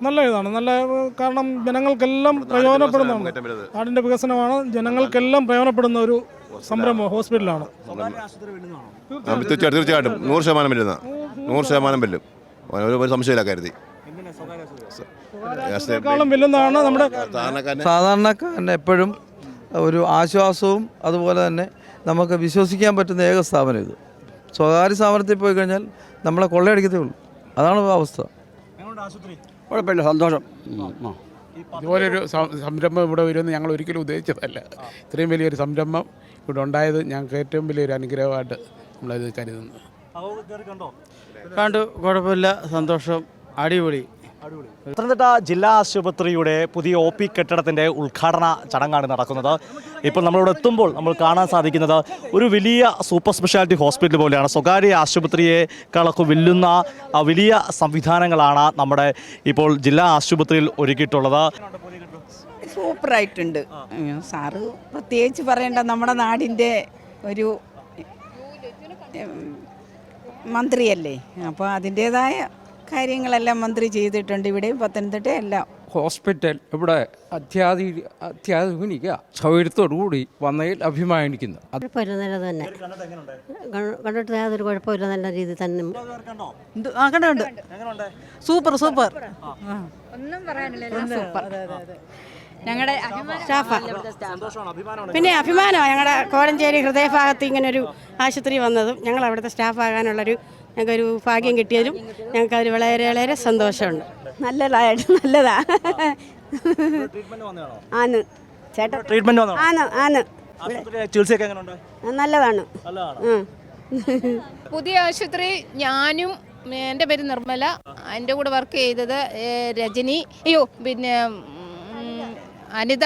നല്ല ഇതാണ്, നല്ല കാരണം ജനങ്ങൾക്കെല്ലാം പ്രയോജനപ്പെടുന്നതാണ്. നാടിൻ്റെ വികസനമാണ്, ജനങ്ങൾക്കെല്ലാം പ്രയോജനപ്പെടുന്ന ഒരു സംരംഭം ഹോസ്പിറ്റലാണ്. തീർച്ചയായിട്ടും 100% വരുന്ന 100% വെല്ലും, ഒരു സംശയമില്ല. കരുതി വെല്ലുന്നതാണ് നമ്മുടെ സാധാരണക്കാരന് എപ്പോഴും ഒരു ആശ്വാസവും അതുപോലെ തന്നെ നമുക്ക് വിശ്വസിക്കാൻ പറ്റുന്ന ഏക സ്ഥാപനം ഇത്. സ്വകാര്യ സ്ഥാപനത്തിൽ പോയി കഴിഞ്ഞാൽ നമ്മളെ കൊള്ളയടിക്കത്തേ ഉള്ളൂ, അതാണ് അവസ്ഥ. കുഴപ്പമില്ല, സന്തോഷം. ഇതുപോലൊരു സംരംഭം ഇവിടെ വരുമെന്ന് ഞങ്ങൾ ഒരിക്കലും ഉദ്ദേശിച്ചതല്ല. ഇത്രയും വലിയൊരു സംരംഭം ഇവിടെ ഉണ്ടായത് ഞങ്ങൾക്ക് ഏറ്റവും വലിയൊരു അനുഗ്രഹമായിട്ട് നമ്മളത് കരുതുന്നു. കണ്ടു, കുഴപ്പമില്ല, സന്തോഷം, അടിപൊളി. പത്തനംതിട്ട ജില്ലാ ആശുപത്രിയുടെ പുതിയ OP കെട്ടിടത്തിൻ്റെ ഉദ്ഘാടന ചടങ്ങാണ് നടക്കുന്നത്. ഇപ്പോൾ നമ്മളിവിടെ എത്തുമ്പോൾ നമ്മൾ കാണാൻ സാധിക്കുന്നത് ഒരു വലിയ സൂപ്പർ സ്പെഷ്യാലിറ്റി ഹോസ്പിറ്റൽ പോലെയാണ്. സ്വകാര്യ ആശുപത്രിയേക്കാളൊക്കെ വെല്ലുന്ന വലിയ സംവിധാനങ്ങളാണ് നമ്മുടെ ഇപ്പോൾ ജില്ലാ ആശുപത്രിയിൽ ഒരുക്കിയിട്ടുള്ളത്. സൂപ്പറായിട്ടുണ്ട് സാറ്, പ്രത്യേകിച്ച് പറയേണ്ട, നമ്മുടെ നാടിൻ്റെ ഒരു മന്ത്രിയല്ലേ, അപ്പോൾ അതിൻ്റേതായ കാര്യങ്ങളെല്ലാം മന്ത്രി ചെയ്തിട്ടുണ്ട്. ഇവിടെയും പത്തനംതിട്ട എല്ലാം ഹോസ്പിറ്റൽ ഇവിടെ അത്യാധുനിക സൗകര്യത്തോടുകൂടി വന്നതിൽ അഭിമാനിക്കുന്നു. കുഴപ്പമില്ല തന്നെ, കണ്ടിട്ട് യാതൊരു കുഴപ്പമില്ല, നല്ല രീതിയിൽ തന്നെ. കണ്ടുണ്ട്, സൂപ്പർ സൂപ്പർ, ഒന്നും പറയാനില്ല, സൂപ്പർ. ഞങ്ങളുടെ പിന്നെ അഭിമാനമാണ് ഞങ്ങളുടെ കോഴഞ്ചേരി ഹൃദയഭാഗത്ത് ഇങ്ങനൊരു ആശുപത്രി വന്നതും ഞങ്ങൾ അവിടുത്തെ സ്റ്റാഫാകാനുള്ളൊരു ഞങ്ങൾക്കൊരു ഭാഗ്യം കിട്ടിയതിലും ഞങ്ങൾക്കതിൽ വളരെ വളരെ സന്തോഷമുണ്ട്. നല്ലതാ ആണ് ചേട്ടാ, നല്ലതാണ്. പുതിയ ആശുപത്രി, ഞാനും എൻ്റെ പേര് നിർമ്മല, എൻ്റെ കൂടെ വർക്ക് ചെയ്തത് രജനി, പിന്നെ അനിത,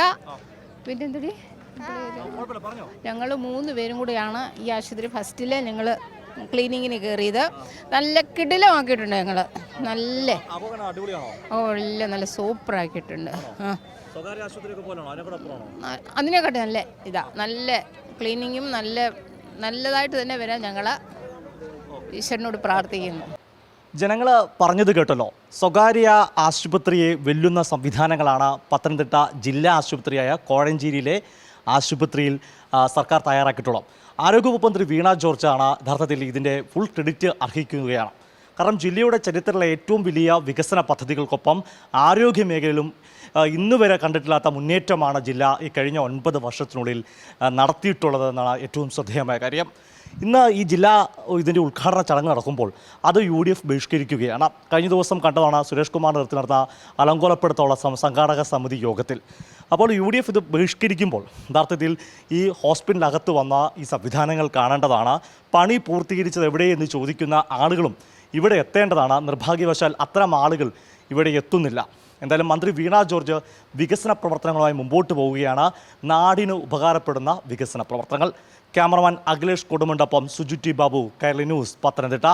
പിന്നെ എന്തൊരു ഞങ്ങൾ 3 പേരും കൂടെയാണ് ഈ ആശുപത്രി ഫസ്റ്റിൽ ഞങ്ങൾ ക്ലീനിങ്ങിന് കയറിയത്. നല്ല കിടിലമാക്കിയിട്ടുണ്ട് ഞങ്ങൾ, നല്ല നല്ല സൂപ്പറാക്കിയിട്ടുണ്ട്. അതിനെക്കാട്ടി നല്ല നല്ല ക്ലീനിങ്ങും നല്ലതായിട്ട് തന്നെ വരാൻ ഞങ്ങൾ ഈശ്വരനോട് പ്രാർത്ഥിക്കുന്നു. ജനങ്ങൾ പറഞ്ഞത് കേട്ടല്ലോ, സ്വകാര്യ ആശുപത്രിയെ വെല്ലുന്ന സംവിധാനങ്ങളാണ് പത്തനംതിട്ട ജില്ലാ ആശുപത്രിയായ കോഴഞ്ചേരിയിലെ ആശുപത്രിയിൽ സർക്കാർ തയ്യാറാക്കിയിട്ടുള്ളത്. ആരോഗ്യവകുപ്പ് മന്ത്രി വീണ ജോർജാണ് യഥാർത്ഥത്തിൽ ഇതിൻ്റെ ഫുൾ ക്രെഡിറ്റ് അർഹിക്കുകയാണ്. കാരണം ജില്ലയുടെ ചരിത്രത്തിലെ ഏറ്റവും വലിയ വികസന പദ്ധതികൾക്കൊപ്പം ആരോഗ്യ മേഖലയിലും ഇന്നുവരെ കണ്ടിട്ടില്ലാത്ത മുന്നേറ്റമാണ് ജില്ല ഈ കഴിഞ്ഞ 9 വർഷത്തിനുള്ളിൽ നടത്തിയിട്ടുള്ളതെന്നാണ് ഏറ്റവും ശ്രദ്ധേയമായ കാര്യം. ഇന്ന് ഈ ഇതിൻ്റെ ഉദ്ഘാടന ചടങ്ങ് നടക്കുമ്പോൾ അത് UDF ബഹിഷ്കരിക്കുകയാണ്. കഴിഞ്ഞ ദിവസം കണ്ടതാണ് സുരേഷ് കുമാർ നേതൃത്വത്തിൽ നടന്ന അലങ്കോലപ്പെടുത്തുള്ള സംഘാടക സമിതി യോഗത്തിൽ. അപ്പോൾ UDF ഇത് ബഹിഷ്കരിക്കുമ്പോൾ യഥാർത്ഥത്തിൽ ഈ ഹോസ്പിറ്റലിനകത്ത് വന്ന ഈ സംവിധാനങ്ങൾ കാണേണ്ടതാണ്. പണി പൂർത്തീകരിച്ചത് എവിടെയെന്ന് ചോദിക്കുന്ന ആളുകളും ഇവിടെ എത്തേണ്ടതാണ്. നിർഭാഗ്യവശാൽ അത്തരം ആളുകൾ ഇവിടെ എത്തുന്നില്ല. എന്തായാലും മന്ത്രി വീണ ജോർജ് വികസന പ്രവർത്തനങ്ങളുമായി മുമ്പോട്ട് പോവുകയാണ്. നാടിന് ഉപകാരപ്പെടുന്ന വികസന പ്രവർത്തനങ്ങൾ. ക്യാമറമാൻ അഖിലേഷ് കൊടുമുണ്ടൊപ്പം സുജുറ്റി ബാബു, കൈരളി ന്യൂസ്, പത്തനംതിട്ട.